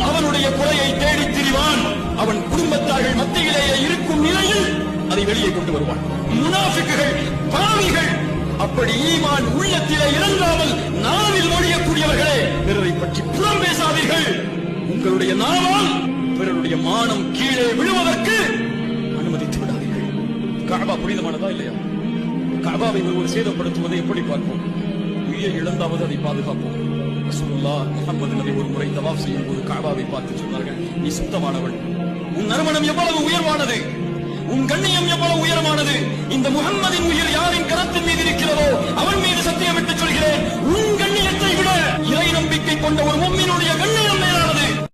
அவனுடைய குறையை தேடித் திரிவான். அவன் குடும்பத்தார்கள் மத்தியிலேயே இருக்கும் நிலையில் அதை வெளியே கொண்டு வருவான். முனாஃபிக்குகள், பாவிகள், அப்படி ஈமான் உள்ளத்திலே இறங்காமல் நாவில் மொழியக்கூடியவர்களே, பிறரை பற்றி புறம் பேசாதீர்கள். உங்களுடைய நாவால் பிறருடைய மானம் கீழே விழுவதற்கு அனுமதித்து விடாதீர்கள். கஅபா புனிதமானதா இல்லையா? கஅபாவை ஒருவர் சேதப்படுத்துவதை எப்படி பார்ப்போம்? உயிரை இழந்தாவது அதை பாதுகாப்போம். ரசூலுல்லாஹ் முஹம்மது நபி ஒரு முறை தவாஃப் செய்யும் போது கஅபாவை பார்த்து சொன்னார்கள், நீ சுத்தமானவள், உன் நறுமணம் எவ்வளவு உயர்வானது, உன் கண்ணியம் எவ்வளவு உயரமானது. இந்த முஹம்மதின் உயிர் யாரின் கரத்தின் மீது இருக்கிறதோ அவன் மீது சத்தியமிட்டு சொல்கிறேன், உன் கண்ணியத்தை விட இறை நம்பிக்கை கொண்ட ஒரு முஃமினுடைய கண்ணியம்